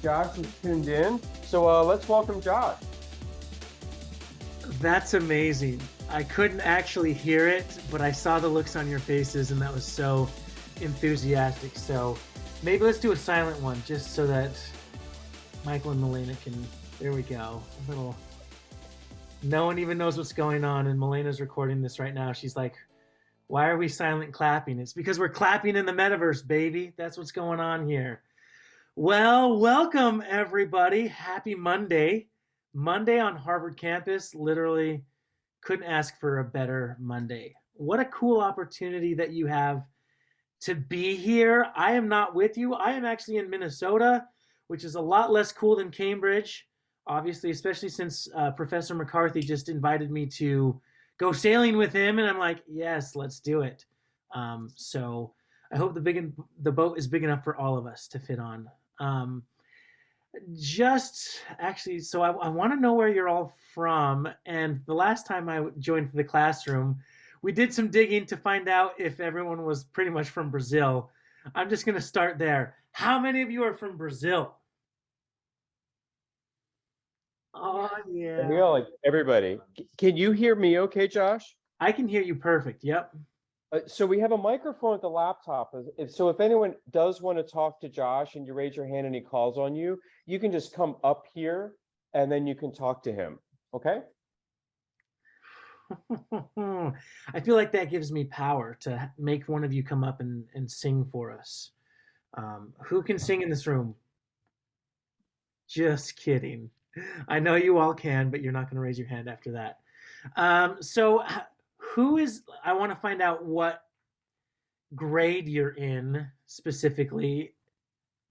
Josh is tuned in. So let's welcome Josh. That's amazing. I couldn't actually hear it, but I saw the looks on your faces, and that was so enthusiastic. So maybe let's do a silent one just so that Michael and Milena can. There we go. A little. No one even knows what's going on, and Milena's recording this right now. She's like, "Why are we silent clapping?" It's because we're clapping in the metaverse, baby. That's what's going on here. Well, welcome everybody. Happy Monday. Monday on Harvard campus. Literally couldn't ask for a better Monday. What a cool opportunity that you have to be here. I am not with you. I am actually in Minnesota, which is a lot less cool than Cambridge, obviously, especially since Professor McCarthy just invited me to go sailing with him. And I'm like, yes, let's do it. So I hope the boat is big enough for all of us to fit on. Just actually, so I want to know where you're all from. And the last time I joined the classroom, we did some digging to find out if everyone was pretty much from Brazil. I'm just going to start there. How many of you are from Brazil? Oh, There we yeah. go, like everybody. Can you hear me okay, Josh? I can hear you perfect. Yep. So we have a microphone at the laptop. If anyone does want to talk to Josh and you raise your hand and he calls on you, you can just come up here and then you can talk to him. Okay? I feel like that gives me power to make one of you come up and sing for us. Who can sing in this room? Just kidding. I know you all can, but you're not going to raise your hand after that. So, who is, I want to find out what grade you're in specifically.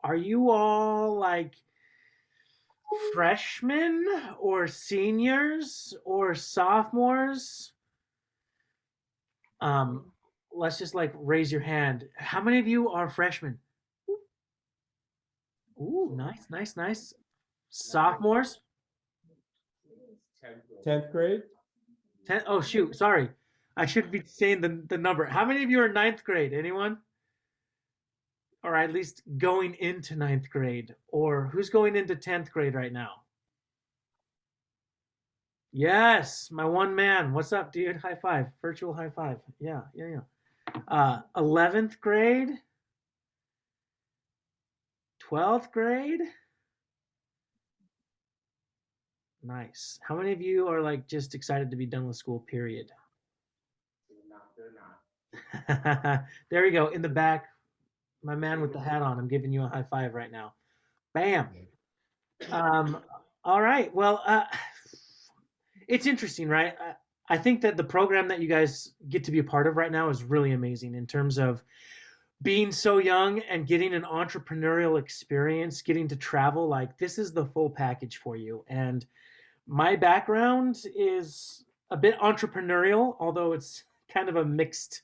Are you all like freshmen or seniors or sophomores? Um, let's just like raise your hand. How many of you are freshmen? Ooh, nice, nice, nice. Sophomores? 10th grade? Oh, shoot, sorry. I should be saying the number. How many of you are ninth grade? Anyone? Or at least going into ninth grade? Or who's going into 10th grade right now? Yes, my one man. What's up, dude? High five. Virtual high five. Yeah, yeah, yeah. 11th grade? 12th grade? Nice. How many of you are like just excited to be done with school, period? There we go. In the back, my man with the hat on. I'm giving you a high five right now. Bam. Um, all right. Well, it's interesting, right? I think that the program that you guys get to be a part of right now is really amazing in terms of being so young and getting an entrepreneurial experience, getting to travel. Like, this is the full package for you. And my background is a bit entrepreneurial, although it's kind of a mixed.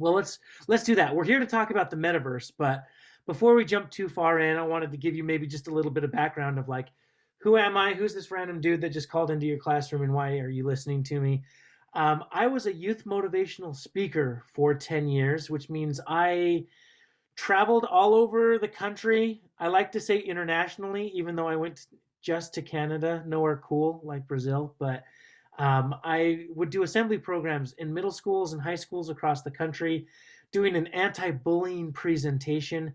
Well, let's do that. We're here to talk about the metaverse, but before we jump too far in, I wanted to give you maybe just a little bit of background of like, who am I? Who's this random dude that just called into your classroom, and why are you listening to me? I was a youth motivational speaker for 10 years, which means I traveled all over the country. I like to say internationally, even though I went just to Canada, nowhere cool like Brazil. But I would do assembly programs in middle schools and high schools across the country, doing an anti bullying presentation.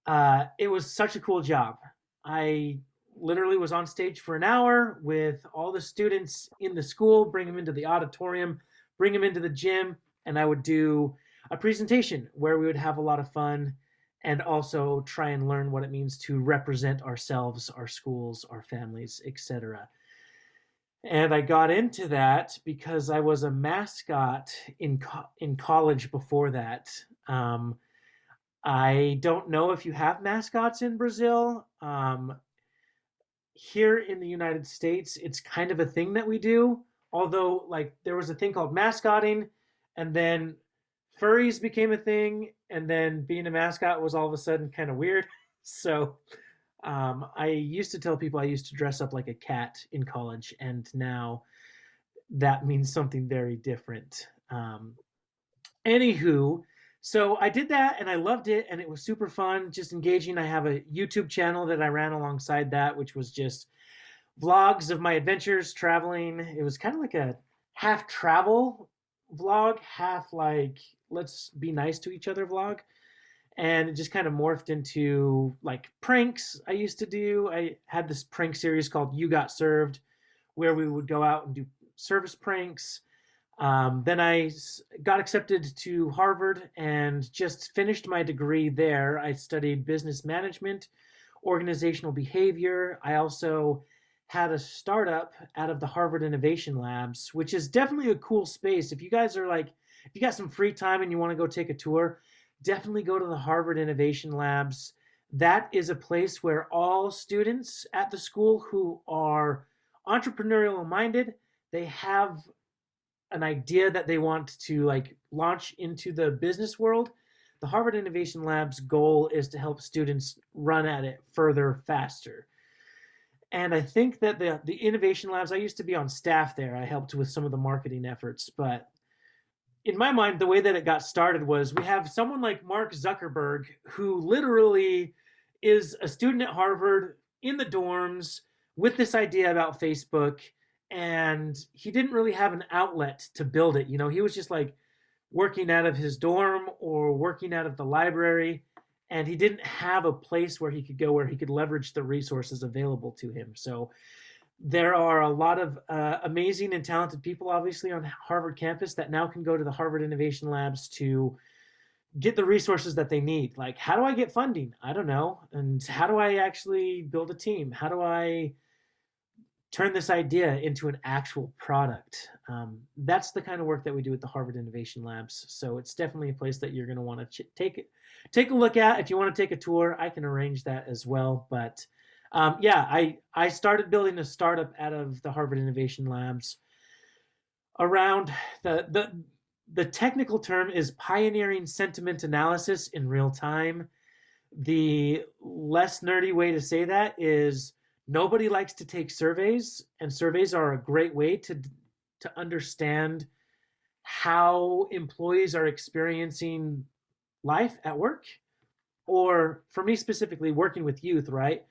It was such a cool job. I literally was on stage for an hour with all the students in the school, bring them into the auditorium, bring them into the gym, and I would do a presentation where we would have a lot of fun and also try and learn what it means to represent ourselves, our schools, our families, etc. And I got into that because I was a mascot in college before that. I don't know if you have mascots in Brazil. Here in the United States, it's kind of a thing that we do. Although, like, there was a thing called mascotting, and then furries became a thing, and then being a mascot was all of a sudden kind of weird. So, I used to tell people I used to dress up like a cat in college, and now that means something very different. Anywho, So I did that and I loved it and it was super fun, just engaging. I have a YouTube channel that I ran alongside that, which was just vlogs of my adventures traveling. It was kind of like a half travel vlog, half like let's be nice to each other vlog. And it just kind of morphed into like pranks I used to do. I had this prank series called You Got Served, where we would go out and do service pranks. Then I got accepted to Harvard and just finished my degree there. I studied business management, organizational behavior. I also had a startup out of the Harvard Innovation Labs, which is definitely a cool space. If you guys are like, if you got some free time and you want to go take a tour, definitely go to the Harvard Innovation Labs. That is a place where all students at the school who are entrepreneurial minded, they have an idea that they want to like launch into the business world. The Harvard Innovation Lab's goal is to help students run at it further, faster. And I think that the Innovation Labs, I used to be on staff there. I helped with some of the marketing efforts, but in my mind, the way that it got started was we have someone like Mark Zuckerberg, who literally is a student at Harvard in the dorms with this idea about Facebook. And he didn't really have an outlet to build it. You know, he was just like working out of his dorm or working out of the library. And he didn't have a place where he could go where he could leverage the resources available to him. So there are a lot of amazing and talented people, obviously, on Harvard campus that now can go to the Harvard Innovation Labs to get the resources that they need. Like, how do I get funding? I don't know. And how do I actually build a team? How do I turn this idea into an actual product? That's the kind of work that we do at the Harvard Innovation Labs. So it's definitely a place that you're going to want to take a look at. If you want to take a tour, I can arrange that as well. But yeah, I started building a startup out of the Harvard Innovation Labs around the technical term is pioneering sentiment analysis in real time. The less nerdy way to say that is nobody likes to take surveys, and surveys are a great way to understand how employees are experiencing life at work, or for me specifically, working with youth, right?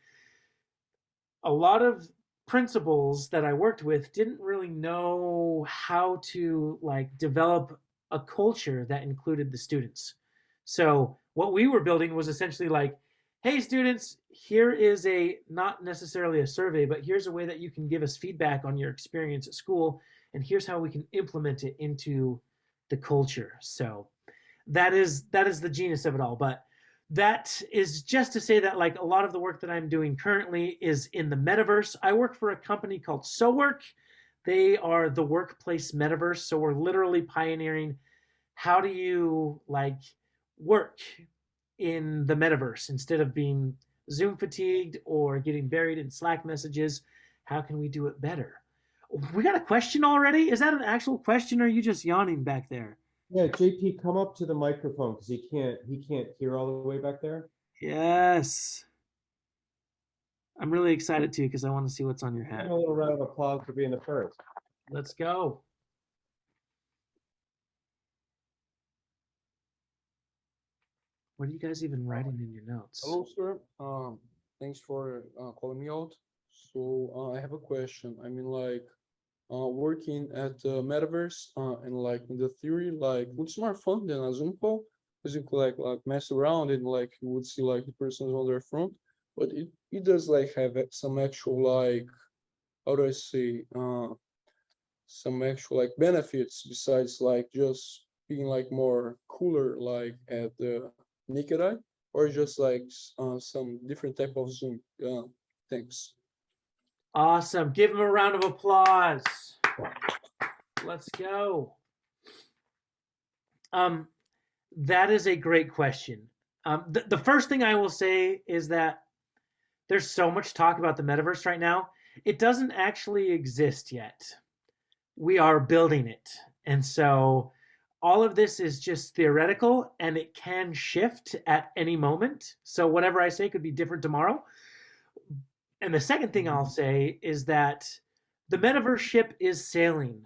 A lot of principals that I worked with didn't really know how to like develop a culture that included the students. So what we were building was essentially like, hey students, here is a not necessarily a survey, but here's a way that you can give us feedback on your experience at school, and here's how we can implement it into the culture. So that is the genius of it all. But that is just to say that like a lot of the work that I'm doing currently is in the metaverse. I work for a company called SoWork. They are the workplace metaverse. So we're literally pioneering how do you like work in the metaverse instead of being Zoom fatigued or getting buried in Slack messages. How can we do it better? We got a question already? Is that an actual question, or are you just yawning back there? Yeah, JP, come up to the microphone because he can't hear all the way back there. Yes. I'm really excited too because I want to see what's on your Give him hat. a little round of applause for being the first. Let's go. What are you guys even writing in your notes? Hello, sir. Thanks for calling me out. So I have a question. I mean, like, working at the Metaverse, and like in the theory, like, looks more fun than a Zoom call, because you could like mess around and like you would see like the persons on their front, but it does like have some actual like, how do I say, some actual like benefits besides like just being like more cooler like at the naked eye, or just like some different type of Zoom things. Awesome. Give him a round of applause. Let's go. That is a great question. The first thing I will say is that there's so much talk about the metaverse right now. It doesn't actually exist yet. We are building it. And so all of this is just theoretical, and it can shift at any moment. So whatever I say could be different tomorrow. And the second thing I'll say is that the metaverse ship is sailing.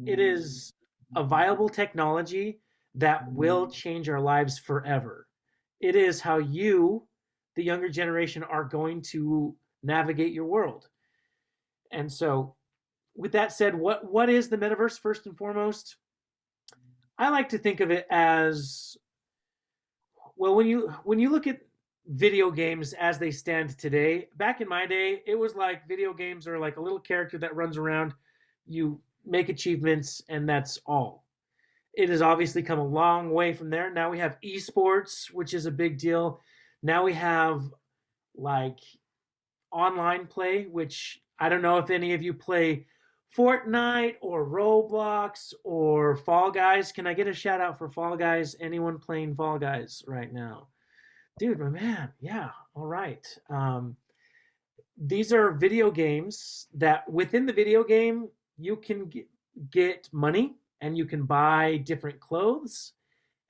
It is a viable technology that will change our lives forever. It is how you, the younger generation, are going to navigate your world. And so, with that said, what is the metaverse first and foremost? I like to think of it as, well, when you look at video games as they stand today, back in my day, it was like video games are like a little character that runs around, you make achievements, and that's all. It has obviously come a long way from there. Now we have esports, which is a big deal. Now we have like online play, which I don't know if any of you play Fortnite or Roblox or Fall Guys. Can I get a shout out for Fall Guys? Anyone playing Fall Guys right now? Dude, my man. Yeah. All right. These are video games that within the video game, you can get money and you can buy different clothes.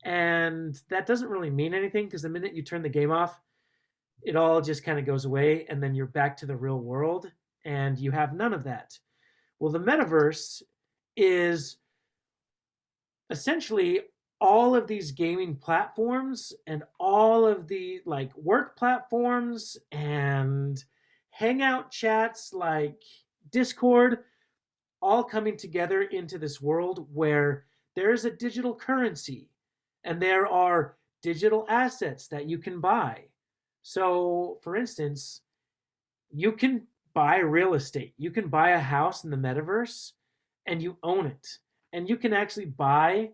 And that doesn't really mean anything because the minute you turn the game off, it all just kind of goes away and then you're back to the real world and you have none of that. Well, the metaverse is essentially all of these gaming platforms and all of the like work platforms and hangout chats like Discord all coming together into this world where there's a digital currency and there are digital assets that you can buy. So, for instance, you can buy real estate. You can buy a house in the metaverse and you own it. And you can actually buy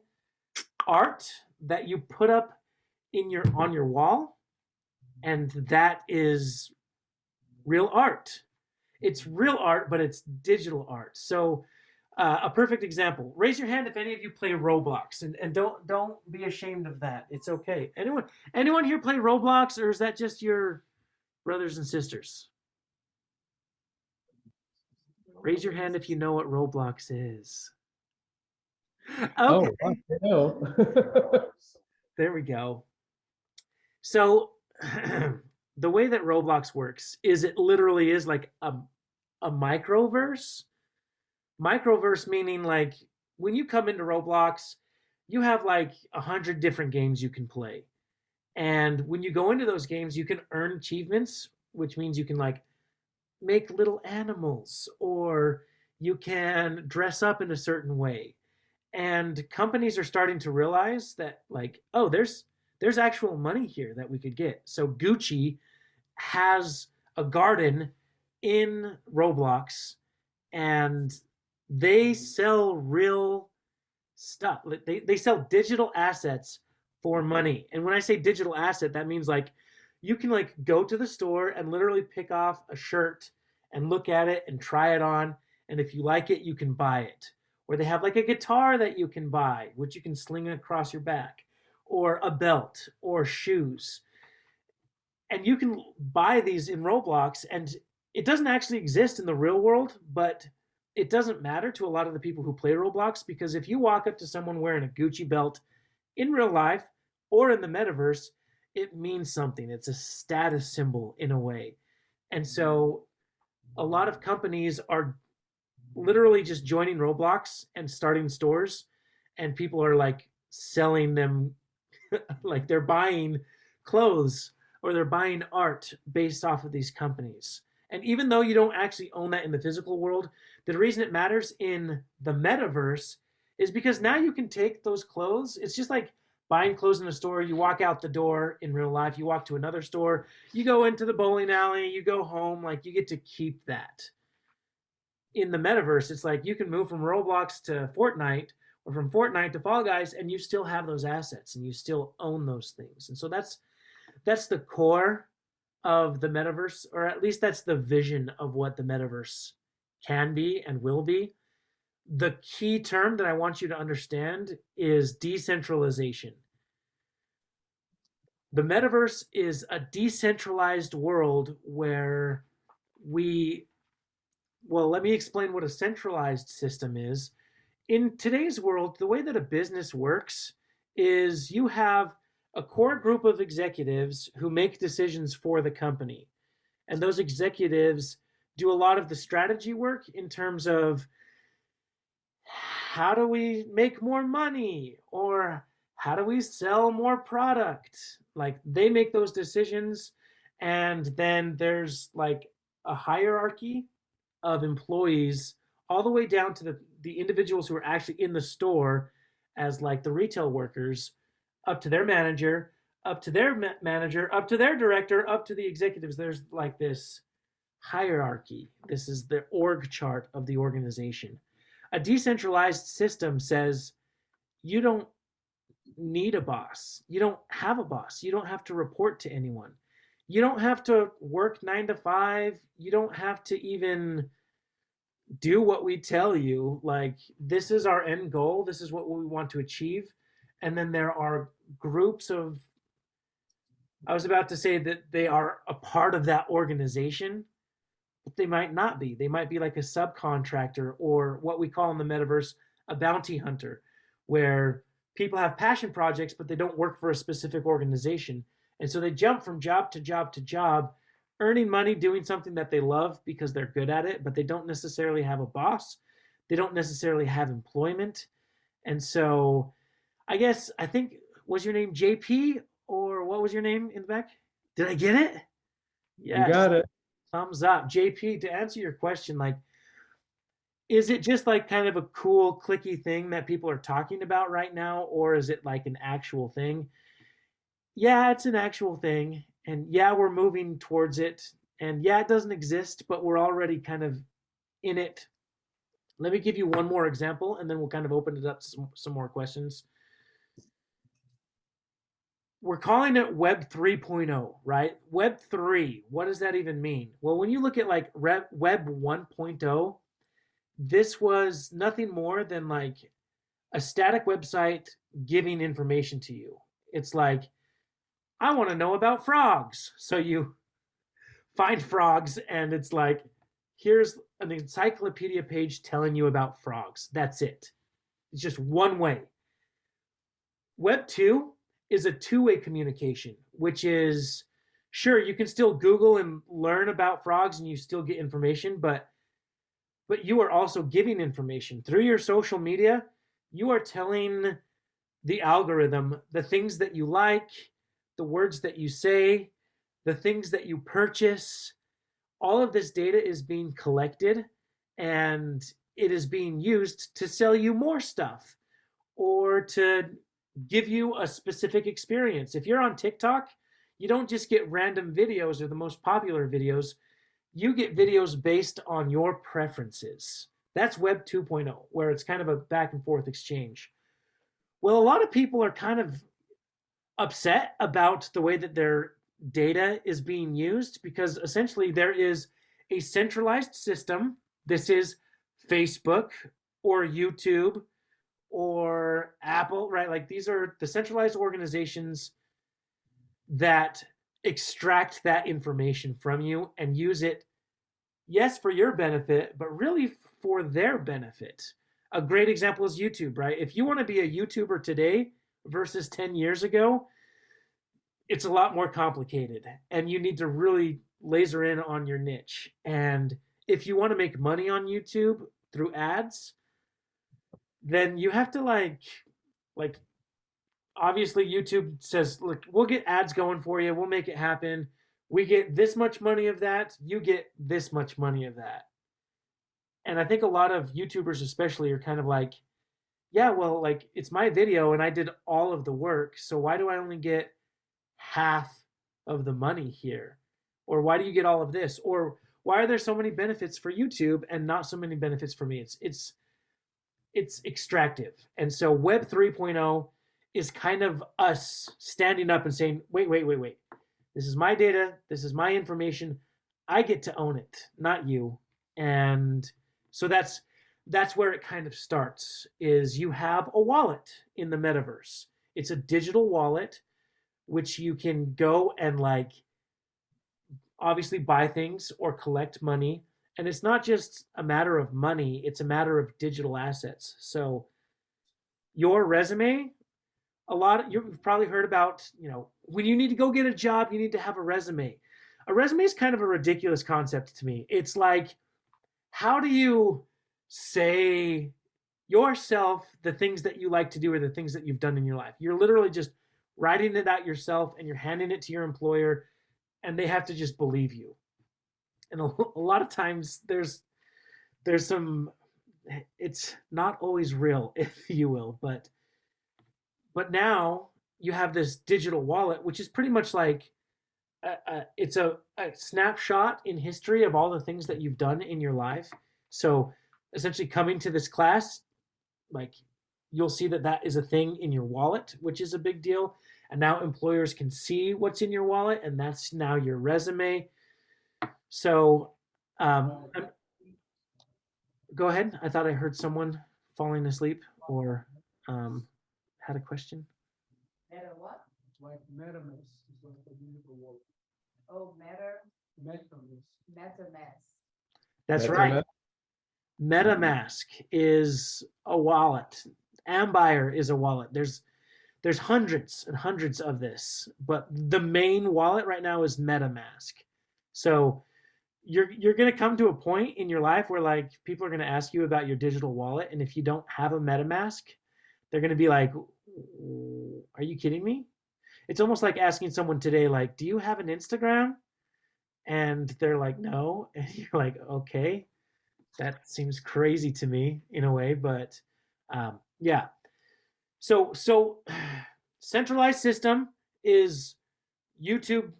art that you put up on your wall, and that is real art. It's real art, but it's digital art. So a perfect example. Raise your hand if any of you play Roblox, and don't be ashamed of that. It's okay. Anyone here play Roblox, or is that just your brothers and sisters? Raise your hand if you know what Roblox is. Okay. Oh, I know. There we go. So the way that Roblox works is it literally is like a microverse. Microverse meaning like when you come into Roblox, you have like 100 different games you can play. And when you go into those games, you can earn achievements, which means you can like make little animals or you can dress up in a certain way. And companies are starting to realize that like, oh, there's actual money here that we could get. So Gucci has a garden in Roblox and they sell real stuff. They sell digital assets for money. And when I say digital asset, that means like you can like go to the store and literally pick off a shirt and look at it and try it on. And if you like it, you can buy it. Or they have like a guitar that you can buy, which you can sling across your back, or a belt, or shoes. And you can buy these in Roblox, and it doesn't actually exist in the real world, but it doesn't matter to a lot of the people who play Roblox, because if you walk up to someone wearing a Gucci belt in real life or in the metaverse, it means something. It's a status symbol in a way. And so a lot of companies are literally just joining Roblox and starting stores, and people are like selling them like they're buying clothes or they're buying art based off of these companies. And even though you don't actually own that in the physical world, the reason it matters in the metaverse is because now you can take those clothes. It's just like buying clothes in a store. You walk out the door in real life, you walk to another store, you go into the bowling alley, you go home, like you get to keep that. In the metaverse, it's like you can move from Roblox to Fortnite or from Fortnite to Fall Guys, and you still have those assets and you still own those things. And so that's the core of the metaverse, or at least that's the vision of what the metaverse can be and will be. The key term that I want you to understand is decentralization. The metaverse is a decentralized world where let me explain what a centralized system is. In today's world, the way that a business works is you have a core group of executives who make decisions for the company. And those executives do a lot of the strategy work in terms of how do we make more money, or how do we sell more product? Like they make those decisions, and then there's like a hierarchy of employees all the way down to the individuals who are actually in the store as like the retail workers, up to their manager, up to their manager, up to their director, up to the executives. There's like this hierarchy. This is the org chart of the organization. A decentralized system says you don't need a boss. You don't have a boss. You don't have to report to anyone. You don't have to work 9 to 5. You don't have to even do what we tell you. Like, this is our end goal. This is what we want to achieve. And then there are groups of, I was about to say that they are a part of that organization, but they might not be. They might be like a subcontractor, or what we call in the metaverse a bounty hunter, where people have passion projects, but they don't work for a specific organization. And so they jump from job to job to job, earning money doing something that they love because they're good at it, but they don't necessarily have a boss. They don't necessarily have employment. And so I think, was your name JP, or what was your name in the back? Did I get it? You got it. Thumbs up. JP, to answer your question, like, is it just like kind of a cool clicky thing that people are talking about right now, or is it like an actual thing? Yeah, it's an actual thing. And yeah, we're moving towards it. And yeah, it doesn't exist, but we're already kind of in it. Let me give you one more example, and then we'll kind of open it up to some more questions. We're calling it Web 3.0, right? Web 3, what does that even mean? Well, when you look at like Web 1.0, this was nothing more than like a static website giving information to you. It's like, I want to know about frogs. So you find frogs, and it's like, here's an encyclopedia page telling you about frogs. That's it. It's just one way. Web 2 is a two-way communication, which is, sure, you can still Google and learn about frogs and you still get information, but you are also giving information through your social media. You are telling the algorithm the things that you like, the words that you say, the things that you purchase. All of this data is being collected, and it is being used to sell you more stuff or to give you a specific experience. If you're on TikTok, you don't just get random videos or the most popular videos. You get videos based on your preferences. That's Web 2.0, where it's kind of a back and forth exchange. Well, a lot of people are kind of upset about the way that their data is being used, because essentially there is a centralized system. This is Facebook or YouTube or Apple, right? Like, these are the centralized organizations that extract that information from you and use it, yes, for your benefit, but really for their benefit. A great example is YouTube, right? If you want to be a YouTuber today versus 10 years ago, it's a lot more complicated, and you need to really laser in on your niche. And if you want to make money on YouTube through ads, then you have to like obviously YouTube says, look, we'll get ads going for you. We'll make it happen. We get this much money of that. You get this much money of that. And I think a lot of YouTubers especially are kind of like, yeah, well, like, it's my video and I did all of the work. So why do I only get half of the money here? Or why do you get all of this? Or why are there so many benefits for YouTube and not so many benefits for me? It's extractive. And so Web 3.0 is kind of us standing up and saying, wait. This is my data. This is my information. I get to own it, not you. And so that's where it kind of starts, is you have a wallet in the metaverse. It's a digital wallet, which you can go and like obviously buy things or collect money. And it's not just a matter of money, it's a matter of digital assets. So your resume, you've probably heard about, when you need to go get a job, you need to have a resume. A resume is kind of a ridiculous concept to me. It's like, how do you say yourself the things that you like to do or the things that you've done in your life. You're literally just writing it out yourself and you're handing it to your employer, and they have to just believe you. And a lot of times there's some, it's not always real, if you will, but now you have this digital wallet, which is pretty much like it's a snapshot in history of all the things that you've done in your life. So essentially, coming to this class, like, you'll see that that is a thing in your wallet, which is a big deal. And now employers can see what's in your wallet, and that's now your resume. So, go ahead. I thought I heard someone falling asleep or had a question. Meta what? Like MetaVerse is like a digital wallet. Oh, MetaVerse. MetaMask. That's Meta right. Mask? MetaMask is a wallet. Ambire is a wallet. There's hundreds and hundreds of this, but the main wallet right now is MetaMask. So you're going to come to a point in your life where, like, people are going to ask you about your digital wallet, and if you don't have a MetaMask, they're going to be like, "Are you kidding me?" It's almost like asking someone today, like, "Do you have an Instagram?" And they're like, "No." And you're like, "Okay, that seems crazy to me in a way," but yeah. So centralized system is YouTube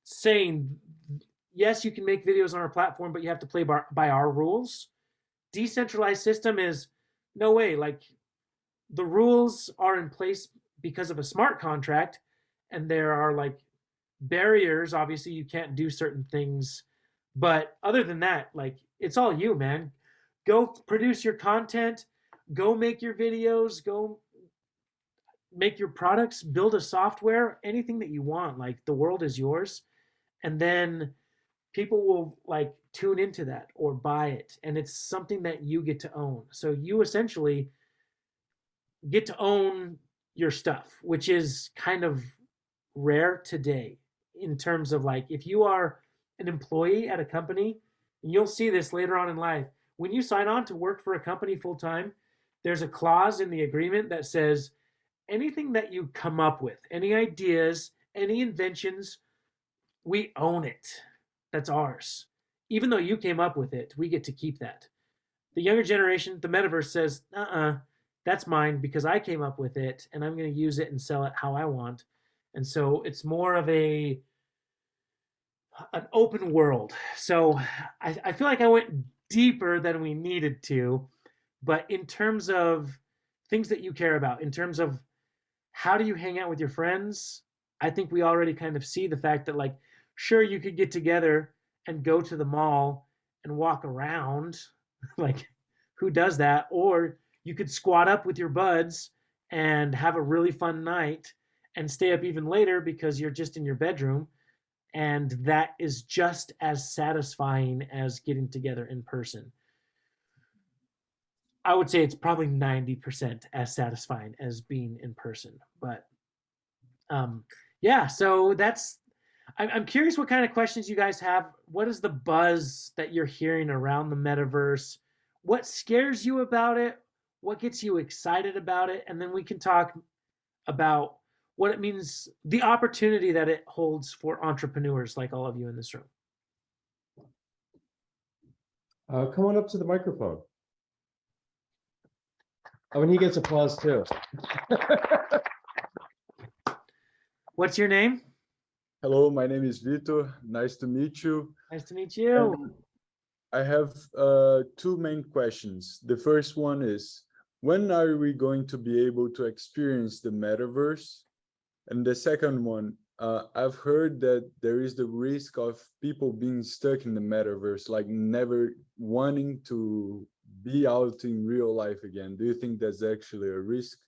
saying, yes, you can make videos on our platform, but you have to play by our rules. Decentralized system is, no way, like, the rules are in place because of a smart contract, and there are, like, barriers. Obviously, you can't do certain things, but other than that, like, it's all you, man. Go produce your content, go make your videos, go make your products, build a software, anything that you want. Like, the world is yours, and then people will, like, tune into that or buy it, and it's something that you get to own. So you essentially get to own your stuff, which is kind of rare today, in terms of, like, if you are an employee at a company, and you'll see this later on in life, when you sign on to work for a company full time, there's a clause in the agreement that says anything that you come up with, any ideas, any inventions, we own it. That's ours. Even though you came up with it, we get to keep that. The younger generation, the metaverse says, that's mine because I came up with it, and I'm going to use it and sell it how I want. And so it's more of an open world. So I feel like I went deeper than we needed to, but in terms of things that you care about, in terms of how do you hang out with your friends, I think we already kind of see the fact that, like, sure, you could get together and go to the mall and walk around. Like, who does that? Or you could squat up with your buds and have a really fun night and stay up even later because you're just in your bedroom. And that is just as satisfying as getting together in person. I would say it's probably 90% as satisfying as being in person. But yeah, so that's, I'm curious what kind of questions you guys have. What is the buzz that you're hearing around the metaverse? What scares you about it? What gets you excited about it? And then we can talk about what it means, the opportunity that it holds for entrepreneurs like all of you in this room. Come on up to the microphone. Oh, and he gets applause too. What's your name? Hello, my name is Vitor. Nice to meet you. Nice to meet you. I have two main questions. The first one is, when are we going to be able to experience the metaverse? And the second one, I've heard that there is the risk of people being stuck in the metaverse, like never wanting to be out in real life again. Do you think that's actually a risk?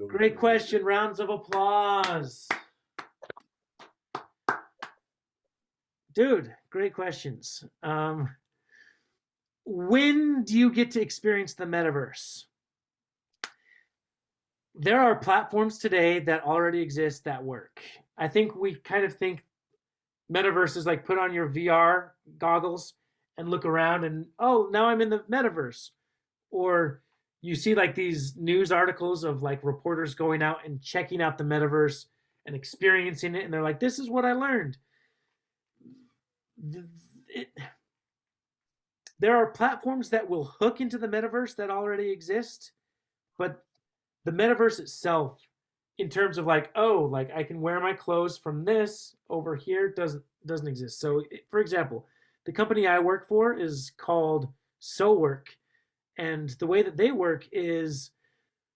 Great question. Rounds of applause. Dude, great questions. When do you get to experience the metaverse? There are platforms today that already exist that work. I think we kind of think metaverse is like put on your VR goggles and look around and, oh, now I'm in the metaverse. Or you see like these news articles of like reporters going out and checking out the metaverse and experiencing it, and they're like, this is what I learned. It, there are platforms that will hook into the metaverse that already exist, but the metaverse itself, in terms of like, oh, like I can wear my clothes from this over here, doesn't exist. So for example, the company I work for is called SoWork, and the way that they work is,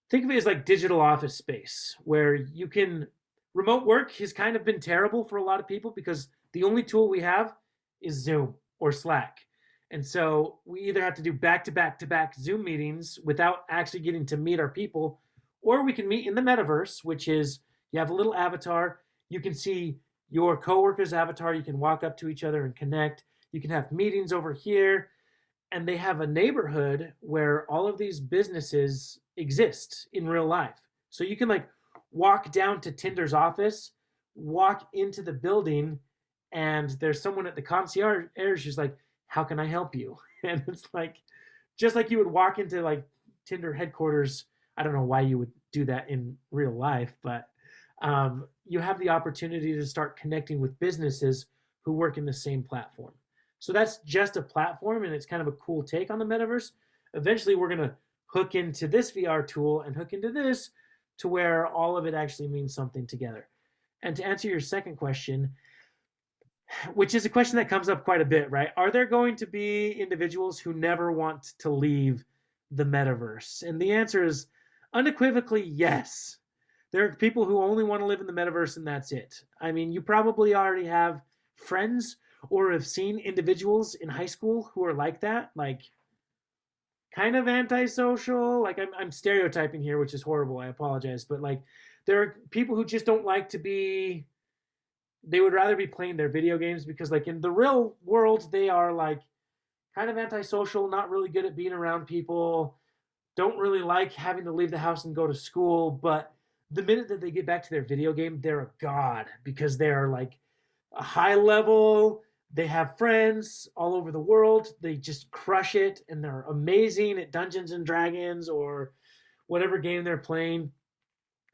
think of it as like digital office space, where you can, remote work has kind of been terrible for a lot of people because the only tool we have is Zoom or Slack. And so we either have to do back to back to back Zoom meetings without actually getting to meet our people, or we can meet in the metaverse, which is you have a little avatar. You can see your coworker's avatar. You can walk up to each other and connect. You can have meetings over here. And they have a neighborhood where all of these businesses exist in real life. So you can like walk down to Tinder's office, walk into the building, and there's someone at the concierge who's like, how can I help you? And it's like, just like you would walk into like Tinder headquarters. I don't know why you would do that in real life, but you have the opportunity to start connecting with businesses who work in the same platform. So that's just a platform, and it's kind of a cool take on the metaverse. Eventually, we're going to hook into this VR tool and hook into this to where all of it actually means something together. And to answer your second question, which is a question that comes up quite a bit, right? Are there going to be individuals who never want to leave the metaverse? And the answer is unequivocally yes. There are people who only want to live in the metaverse and that's it. I mean, you probably already have friends or have seen individuals in high school who are like that, like kind of antisocial. Like I'm stereotyping here, which is horrible. I apologize. But like there are people who just don't like to be, they would rather be playing their video games because like in the real world, they are like kind of antisocial, not really good at being around people, don't really like having to leave the house and go to school. But the minute that they get back to their video game, they're a god because they're like a high level. They have friends all over the world. They just crush it, and they're amazing at Dungeons and Dragons or whatever game they're playing.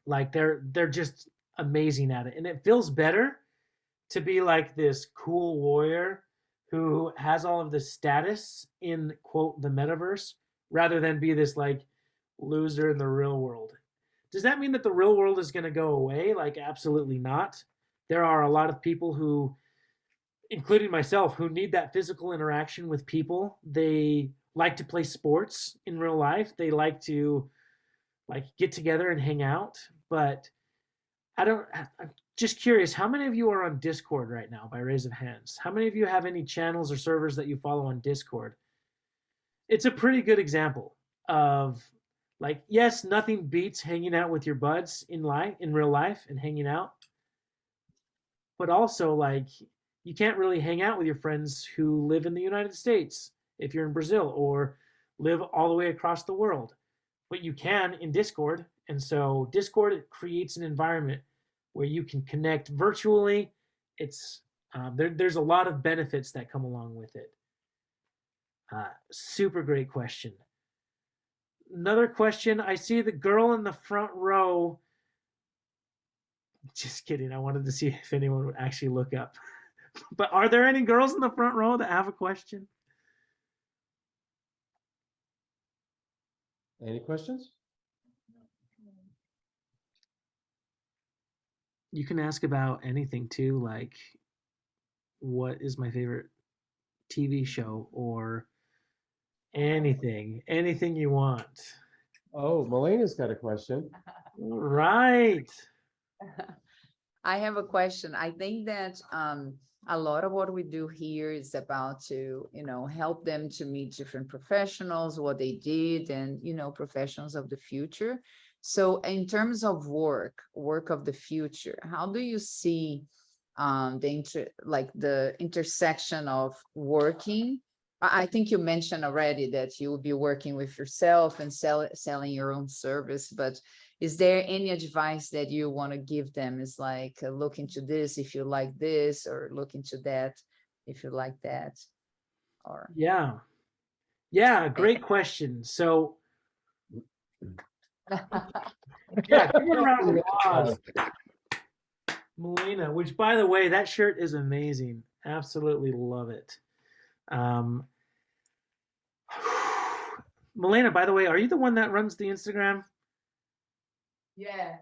Like they're just amazing at it, and it feels better to be like this cool warrior who has all of this status in quote the metaverse rather than be this like loser in the real world. Does that mean that the real world is going to go away? Like absolutely not. There are a lot of people who, including myself, who need that physical interaction with people. They like to play sports in real life. They like to like get together and hang out. But I'm just curious, how many of you are on Discord right now by raise of hands? How many of you have any channels or servers that you follow on Discord? It's a pretty good example of like, yes, nothing beats hanging out with your buds in real life and hanging out. But also like you can't really hang out with your friends who live in the United States if you're in Brazil or live all the way across the world. But you can in Discord. And so Discord creates an environment where you can connect virtually. It's there's a lot of benefits that come along with it. Super great question. Another question. I see the girl in the front row. Just kidding. I wanted to see if anyone would actually look up. But are there any girls in the front row that have a question? Any questions? You can ask about anything too, like what is my favorite TV show or anything you want. Oh, Melena's got a question. Right. I have a question. I think that a lot of what we do here is about to, help them to meet different professionals, what they did, and, professionals of the future. So in terms of work of the future, how do you see the intersection of working? I think you mentioned already that you will be working with yourself and selling your own service, but is there any advice that you want to give them? Is like, look into this if you like this, or look into that if you like that, or Yeah. Yeah, great question. So, yeah, give it a round of applause. Melina, which by the way, that shirt is amazing. Absolutely love it. Um, Melina, by the way, are you the one that runs the Instagram? Yeah.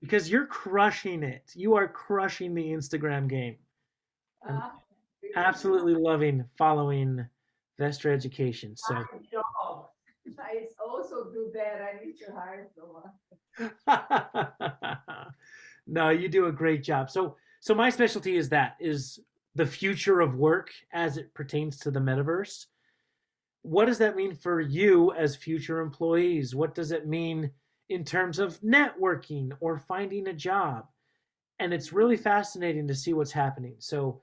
Because you're crushing it. You are crushing the Instagram game. I'm absolutely loving following Vestra Education. So I also do that. I need to hire someone. no, you do a great job. So my specialty is the future of work as it pertains to the metaverse. What does that mean for you as future employees? What does it mean in terms of networking or finding a job? And it's really fascinating to see what's happening. So,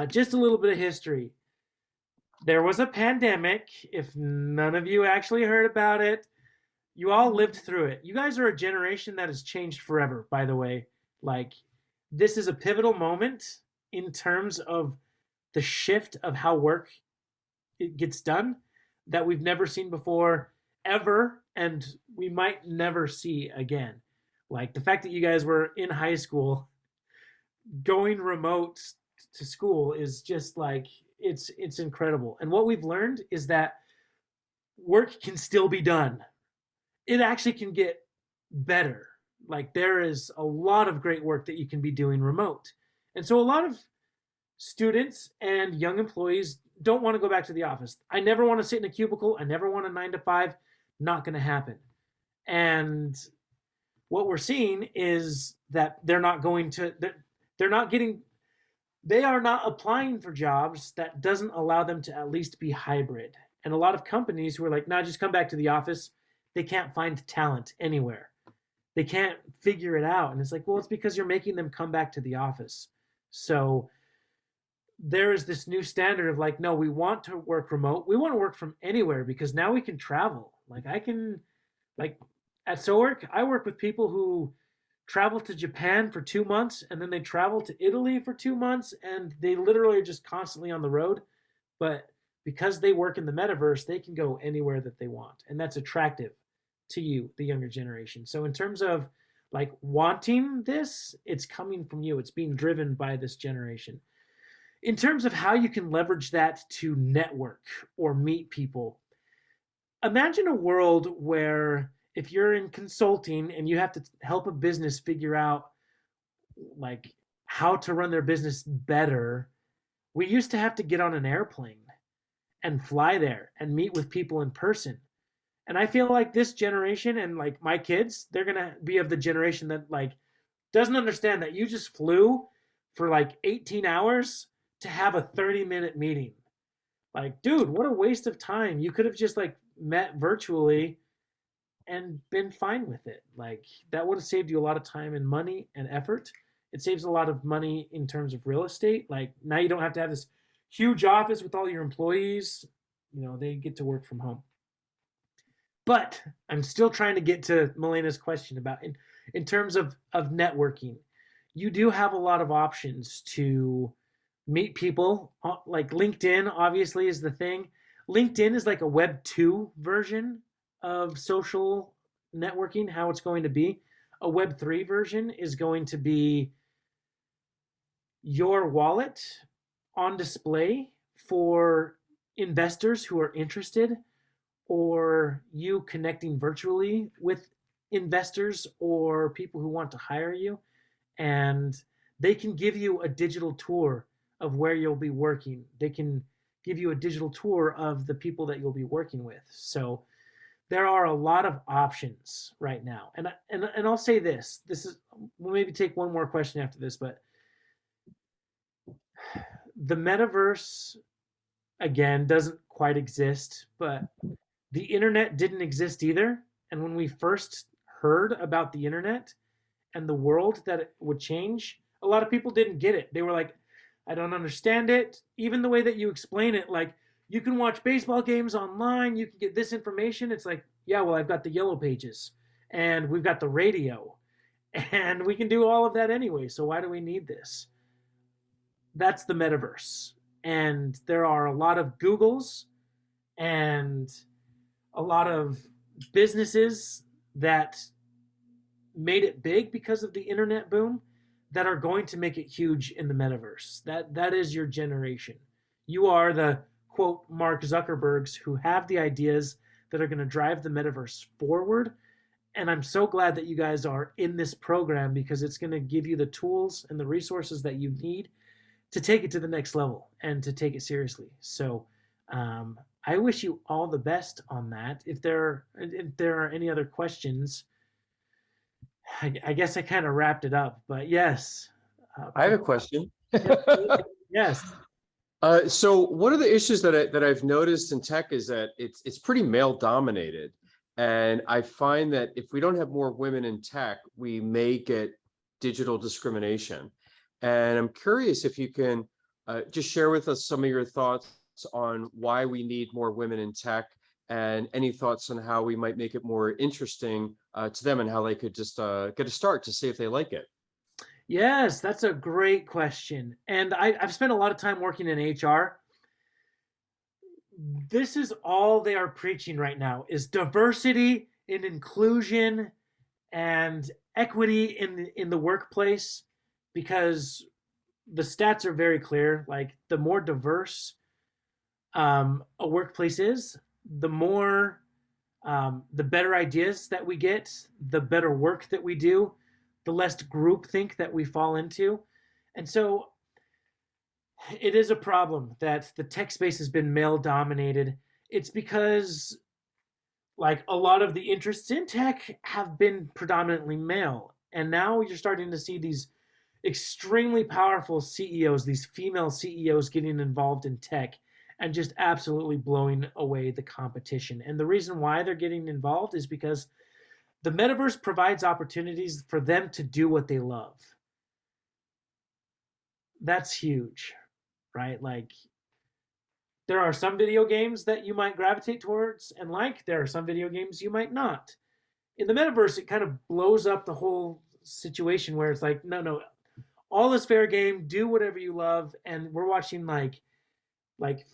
just a little bit of history. There was a pandemic. If none of you actually heard about it, you all lived through it. You guys are a generation that has changed forever, by the way. Like, this is a pivotal moment in terms of the shift of how work it gets done that we've never seen before, ever, and we might never see again. Like the fact that you guys were in high school going remote to school is just like it's incredible. And what we've learned is that work can still be done. It actually can get better. Like there is a lot of great work that you can be doing remote. And so a lot of students and young employees don't want to go back to the office. I never want to sit in a cubicle. I never want a 9 to 5. Not going to happen. And what we're seeing is that they're not applying for jobs that doesn't allow them to at least be hybrid. And a lot of companies who are like, nah, just come back to the office, they can't find talent anywhere. They can't figure it out. And it's like, well, it's because you're making them come back to the office. So there is this new standard of like, no, we want to work remote. We want to work from anywhere because now we can travel. Like I can, like at SoWork, I work with people who travel to Japan for 2 months and then they travel to Italy for 2 months and they literally are just constantly on the road. But because they work in the metaverse, they can go anywhere that they want. And that's attractive to you, the younger generation. So in terms of like wanting this, it's coming from you. It's being driven by this generation. In terms of how you can leverage that to network or meet people, imagine a world where if you're in consulting and you have to help a business figure out like how to run their business better, we used to have to get on an airplane and fly there and meet with people in person. And I feel like this generation and like my kids, they're going to be of the generation that like doesn't understand that you just flew for like 18 hours to have a 30-minute meeting. Like, dude, what a waste of time. You could have just like met virtually and been fine with it. Like that would have saved you a lot of time and money and effort. It saves a lot of money in terms of real estate. Like now you don't have to have this huge office with all your employees. You know, they get to work from home. But I'm still trying to get to Melina's question about in terms of networking. You do have a lot of options to meet people. Like LinkedIn obviously is the thing. LinkedIn is like a web 2 version of social networking, how it's going to be. A web 3 version is going to be your wallet on display for investors who are interested, or you connecting virtually with investors or people who want to hire you, and they can give you a digital tour of where you'll be working. They can give you a digital tour of the people that you'll be working with. So there are a lot of options right now. And I'll say this is, we'll maybe take one more question after this, but the metaverse again doesn't quite exist, but the internet didn't exist either. And when we first heard about the internet and the world that it would change, a lot of people didn't get it. They were like, I don't understand it. Even the way that you explain it, like you can watch baseball games online, you can get this information. It's like, yeah, well, I've got the yellow pages and we've got the radio and we can do all of that anyway. So why do we need this? That's the metaverse. And there are a lot of Googles and a lot of businesses that made it big because of the internet boom that are going to make it huge in the metaverse. That is your generation. You are the quote Mark Zuckerbergs who have the ideas that are going to drive the metaverse forward. And I'm so glad that you guys are in this program because it's going to give you the tools and the resources that you need to take it to the next level and to take it seriously. So I wish you all the best on that. If there are any other questions, I guess I kind of wrapped it up, but yes. I have a question. Yes. So one of the issues that I've noticed in tech is that it's pretty male dominated. And I find that if we don't have more women in tech, we may get digital discrimination. And I'm curious if you can just share with us some of your thoughts on why we need more women in tech, and any thoughts on how we might make it more interesting to them and how they could just get a start to see if they like it. Yes, that's a great question. And I've spent a lot of time working in HR. This is all they are preaching right now is diversity and inclusion and equity in the workplace, because the stats are very clear. Like the more diverse a workplace is, the more the better ideas that we get, the better work that we do, the less groupthink that we fall into. And so it is a problem that the tech space has been male dominated. It's because like a lot of the interests in tech have been predominantly male. And now you're starting to see these extremely powerful CEOs, these female CEOs getting involved in tech and just absolutely blowing away the competition. And the reason why they're getting involved is because the metaverse provides opportunities for them to do what they love. That's huge, right? Like there are some video games that you might gravitate towards and like, there are some video games you might not. In the metaverse, it kind of blows up the whole situation where it's like, no, all is fair game, do whatever you love. And we're watching like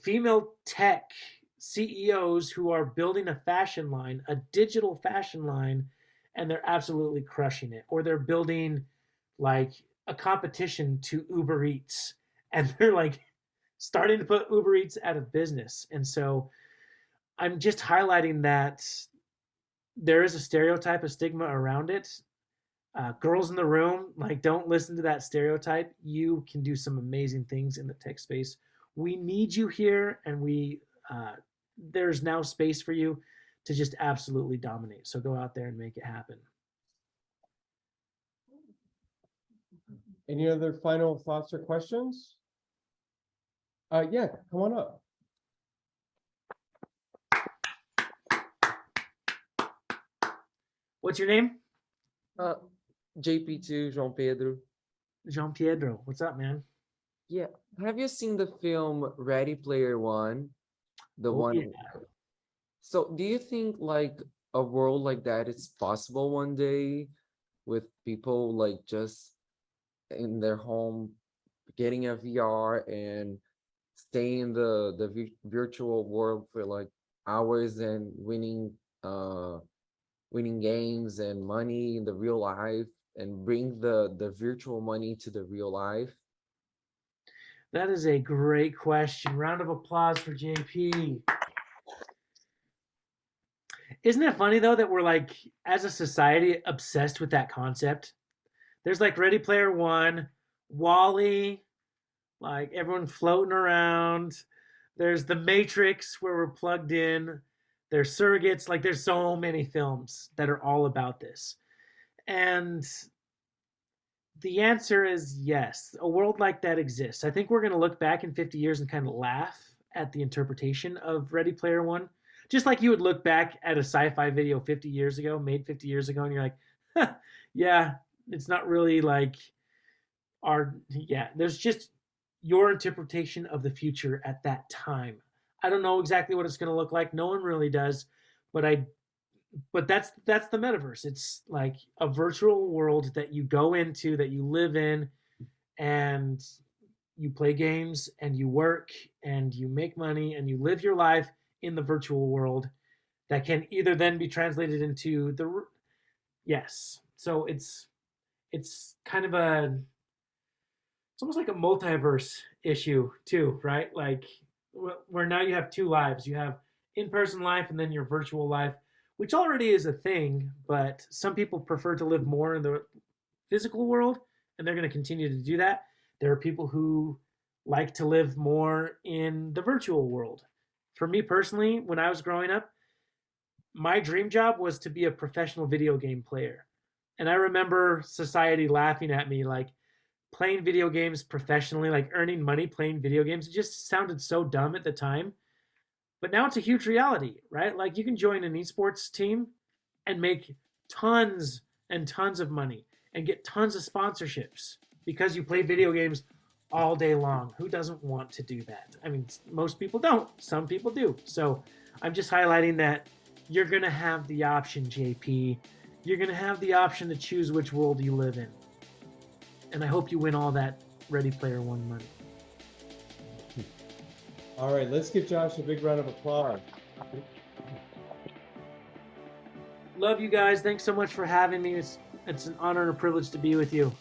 female tech CEOs who are building a fashion line, a digital fashion line, and they're absolutely crushing it. Or they're building like a competition to Uber Eats, and they're like starting to put Uber Eats out of business. And so I'm just highlighting that there is a stereotype, a stigma around it. Girls in the room, like don't listen to that stereotype. You can do some amazing things in the tech space. We need you here, and there's now space for you to just absolutely dominate. So go out there and make it happen. Any other final thoughts or questions? Yeah, come on up. What's your name? JP2, João Pedro. Jean Pietro. What's up, man? Yeah. Have you seen the film Ready Player One? The one. Yeah. So do you think like a world like that is possible one day with people like just in their home getting a VR and stay in the virtual world for like hours and winning games and money in the real life, and bring the virtual money to the real life? That is a great question. Round of applause for JP. Isn't it funny though that we're like, as a society, obsessed with that concept? There's like Ready Player One, Wall-E, like everyone floating around. There's The Matrix where we're plugged in. There's Surrogates. Like there's so many films that are all about this. And the answer is yes. A world like that exists. I think we're going to look back in 50 years and kind of laugh at the interpretation of Ready Player One. Just like you would look back at a sci-fi video 50 years ago, made 50 years ago, and you're like, huh, yeah, it's not really like there's just your interpretation of the future at that time. I don't know exactly what it's going to look like. No one really does, but that's the metaverse. It's like a virtual world that you go into, that you live in, and you play games and you work and you make money and you live your life in the virtual world that can either then be translated into yes. So it's kind of it's almost like a multiverse issue too, right? Like where now you have two lives. You have in-person life and then your virtual life, which already is a thing, but some people prefer to live more in the physical world, and they're going to continue to do that. There are people who like to live more in the virtual world. For me personally, when I was growing up, my dream job was to be a professional video game player. And I remember society laughing at me like playing video games professionally, like earning money playing video games. It just sounded so dumb at the time. But now it's a huge reality, right? Like you can join an esports team and make tons and tons of money and get tons of sponsorships because you play video games all day long. Who doesn't want to do that? I mean, most people don't. Some people do. So I'm just highlighting that you're going to have the option, JP. You're going to have the option to choose which world you live in. And I hope you win all that Ready Player One money. All right, let's give Josh a big round of applause. Love you guys. Thanks so much for having me. It's an honor and a privilege to be with you.